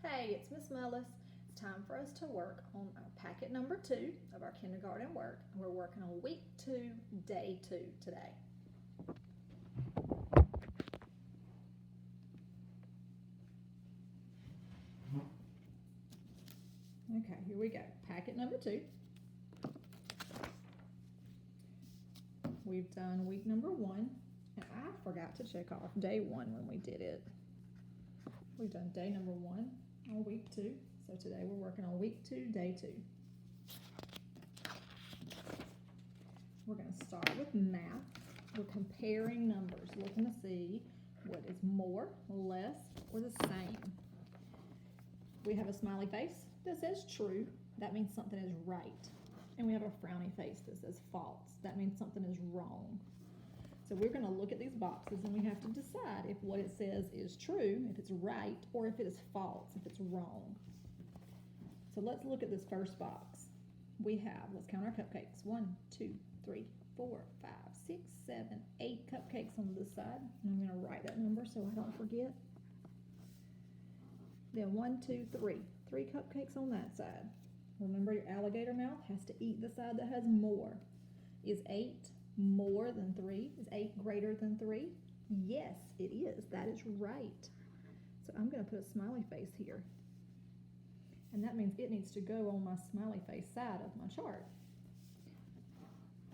Hey, it's Miss Mullis. It's time for us to work on our packet number 2 of our kindergarten work. We're working on week 2, day 2 today. Okay, here we go. Packet number 2. We've done week number 1, and I forgot to check off day 1 when we did it. We've done day number 1 on week 2, so today we're working on week 2, day 2. We're going to start with math. We're comparing numbers, looking to see what is more, less, or the same. We have a smiley face that says true. That means something is right. And we have a frowny face that says false. That means something is wrong. So we're going to look at these boxes and we have to decide if what it says is true, if it's right, or if it is false, if it's wrong. So let's look at this first box. We have, let's count our cupcakes. 1, 2, 3, 4, 5, 6, 7, 8 cupcakes on this side. And I'm going to write that number so I don't forget. Then 1, 2, 3. 3 cupcakes on that side. Remember, your alligator mouth has to eat the side that has more. Is 8 more than 3? Is 8 greater than 3? Yes, it is. That is right. So I'm going to put a smiley face here. And that means it needs to go on my smiley face side of my chart.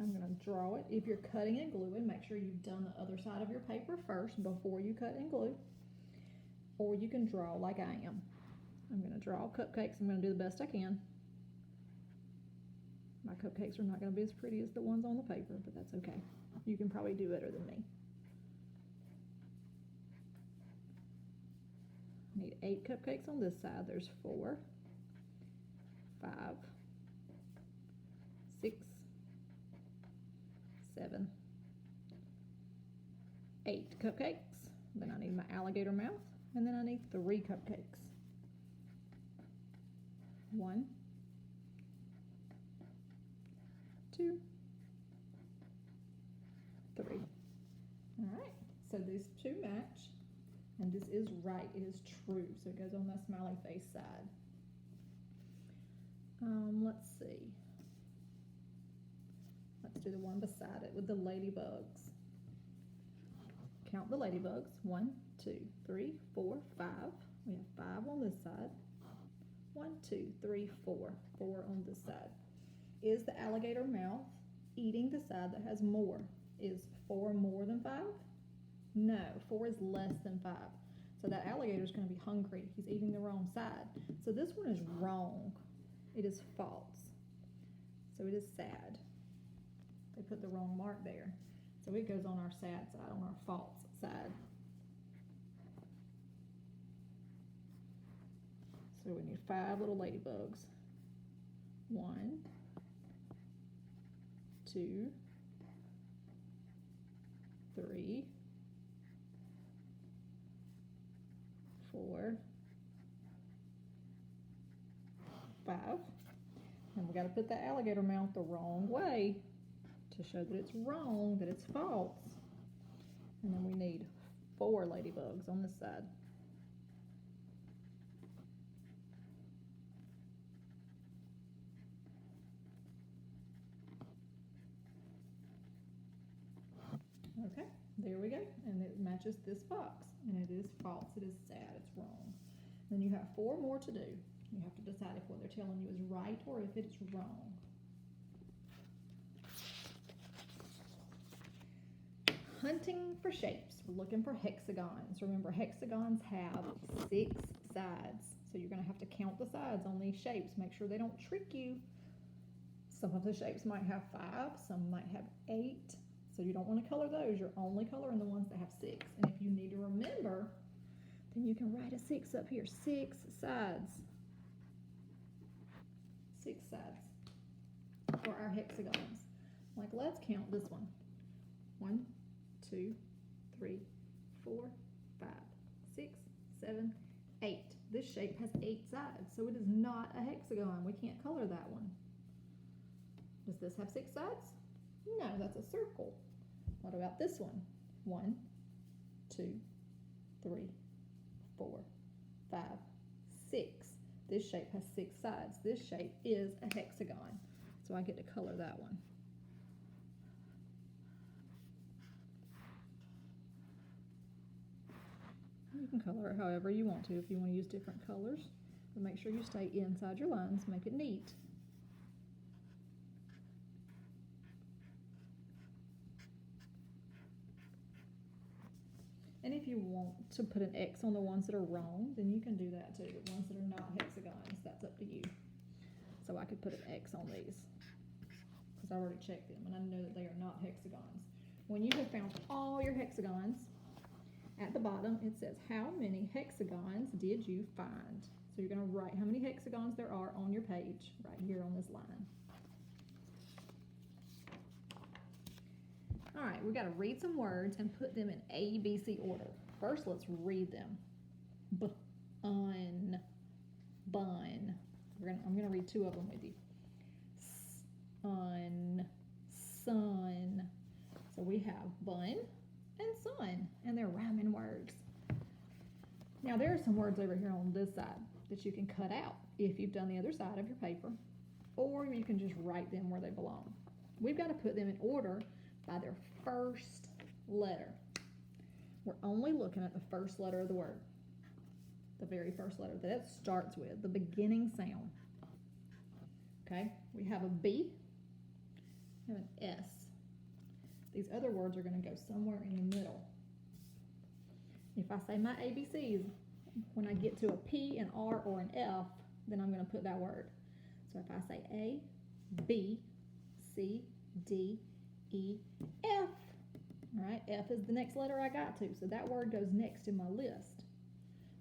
I'm going to draw it. If you're cutting and gluing, make sure you've done the other side of your paper first before you cut and glue. Or you can draw like I am. I'm going to draw cupcakes. I'm going to do the best I can. My cupcakes are not going to be as pretty as the ones on the paper, but that's okay. You can probably do better than me. I need 8 cupcakes on this side. There's 4, 5, 6, 7, 8 cupcakes. Then I need my alligator mouth, and then I need 3 cupcakes. 1, 2, 3. All right, so these 2 match, and this is right. It is true, so it goes on the smiley face side. Let's see. Let's do the one beside it with the ladybugs. Count the ladybugs. 1, 2, 3, 4, 5. We have 5 on this side. 1, 2, 3, 4. 4 on this side. Is the alligator mouth eating the side that has more? Is 4 more than 5? No, 4 is less than 5. So that alligator is going to be hungry. He's eating the wrong side. So this one is wrong. It is false. So it is sad. They put the wrong mark there. So it goes on our sad side, on our false side. So we need 5 little ladybugs. 1, 2, 3, 4, 5. And we got to put the alligator mouth the wrong way to show that it's wrong, that it's false. And then we need 4 ladybugs on this side. Okay, there we go. And it matches this box. And it is false. It is sad. It's wrong. Then you have 4 more to do. You have to decide if what they're telling you is right or if it's wrong. Hunting for shapes. We're looking for hexagons. Remember, hexagons have 6 sides. So you're going to have to count the sides on these shapes. Make sure they don't trick you. Some of the shapes might have 5. Some might have 8. So you don't want to color those. You're only coloring the ones that have 6. And if you need to remember, then you can write a 6 up here. 6 sides. 6 sides for our hexagons. Like, let's count this one. 1, 2, 3, 4, 5, 6, 7, 8. This shape has 8 sides, so it is not a hexagon. We can't color that one. Does this have 6 sides? No, that's a circle. What about this one? 1, 2, 3, 4, 5, 6. This shape has 6 sides. This shape is a hexagon. So I get to color that one. You can color it however you want to if you want to use different colors. But make sure you stay inside your lines, make it neat. And if you want to put an X on the ones that are wrong, then you can do that too. The ones that are not hexagons, that's up to you. So I could put an X on these because I already checked them and I know that they are not hexagons. When you have found all your hexagons, at the bottom it says how many hexagons did you find? So you're going to write how many hexagons there are on your page right here on this line. All right, we've got to read some words and put them in A, B, C order. First, let's read them. Bun, bun. I'm gonna read 2 of them with you. Sun, sun. So we have bun and sun, and they're rhyming words. Now there are some words over here on this side that you can cut out if you've done the other side of your paper, or you can just write them where they belong. We've got to put them in order by their first letter. We're only looking at the first letter of the word. The very first letter that it starts with, the beginning sound. Okay, we have a B, we have an S. These other words are going to go somewhere in the middle. If I say my ABCs, when I get to a P, an R, or an F, then I'm going to put that word. So if I say A, B, C, D, E, F. All right, F is the next letter I got to, so that word goes next in my list.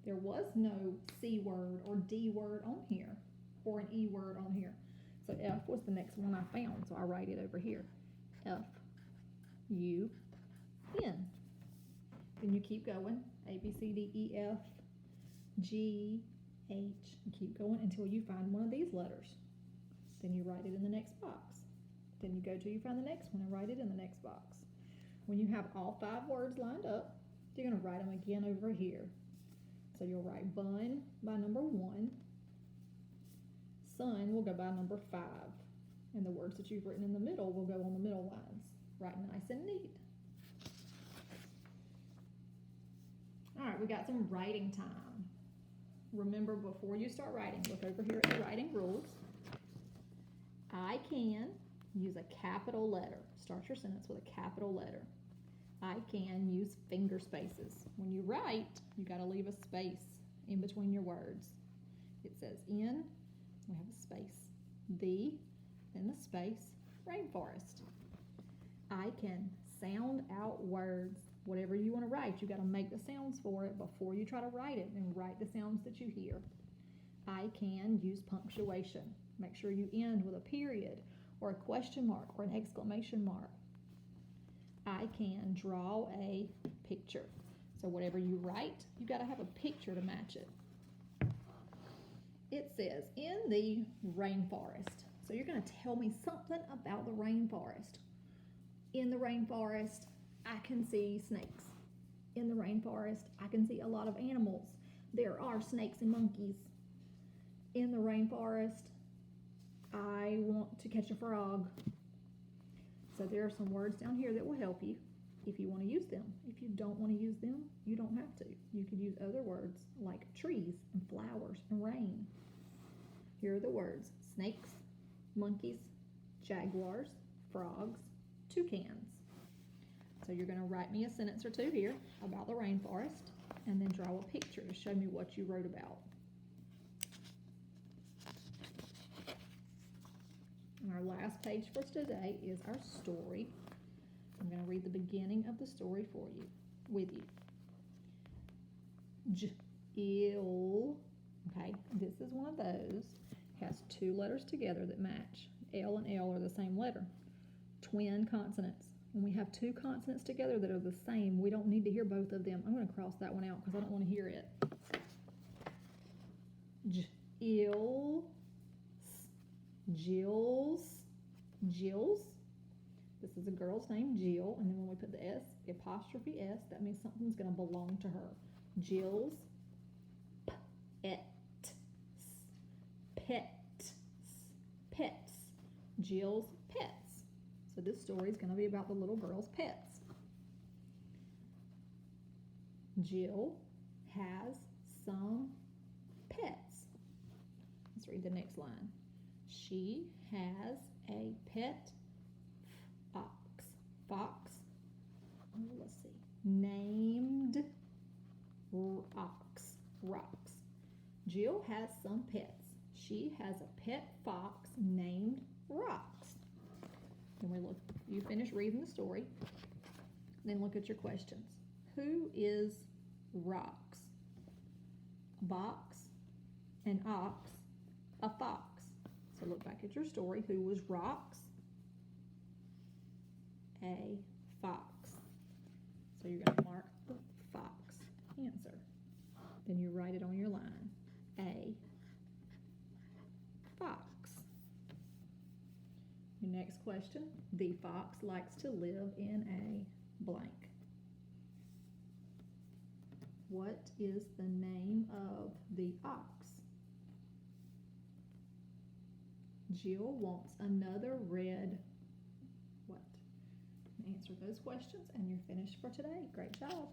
There was no C word or D word on here, or an E word on here. So F was the next one I found, so I write it over here. F, U, N. Then you keep going, A, B, C, D, E, F, G, H, and keep going until you find one of these letters. Then you write it in the next box. Then you go till you find the next one and write it in the next box. When you have all 5 words lined up, you're going to write them again over here. So you'll write bun by number 1. Sun will go by number 5. And the words that you've written in the middle will go on the middle lines. Right nice and neat. All right, we got some writing time. Remember, before you start writing, look over here at the writing rules. I can use a capital letter. Start your sentence with a capital letter. I can use finger spaces. When you write, you got to leave a space in between your words. It says in, we have a space. The, then the space, rainforest. I can sound out words. Whatever you want to write, you got to make the sounds for it before you try to write it, and write the sounds that you hear. I can use punctuation. Make sure you end with a period or a question mark or an exclamation mark. I can draw a picture. So whatever you write, you got to have a picture to match it. It says in the rainforest. So you're going to tell me something about the rainforest. In the rainforest, I can see snakes. In the rainforest, I can see a lot of animals. There are snakes and monkeys. In the rainforest, I want to catch a frog. So there are some words down here that will help you if you want to use them. If you don't want to use them, you don't have to. You could use other words like trees and flowers and rain. Here are the words: snakes, monkeys, jaguars, frogs, toucans. So you're going to write me a sentence or 2 here about the rainforest and then draw a picture to show me what you wrote about. And our last page for today is our story. I'm going to read the beginning of the story for you, with you. Jill. Okay, this is one of those. Has 2 letters together that match. L and L are the same letter. Twin consonants. When we have 2 consonants together that are the same, we don't need to hear both of them. I'm going to cross that one out because I don't want to hear it. Jill. Jill's. Jill's. This is a girl's name, Jill, and then when we put the S, the apostrophe S, that means something's going to belong to her. Jill's pet. pets. Pets. Jill's pets. So this story is going to be about the little girl's pets. Jill has some pets. Let's read the next line. She has a pet fox. Fox. Let's see. Named Rocks. Rocks. Jill has some pets. She has a pet fox named Rocks. Then you finish reading the story. Then look at your questions. Who is Rocks? A box, an ox, a fox. So look back at your story. Who was Rocks? A fox. So you're going to mark the fox answer. Then you write it on your line. A fox. Your next question. The fox likes to live in a blank. What is the name of the ox? Jill wants another red what? Answer those questions and you're finished for today. Great job.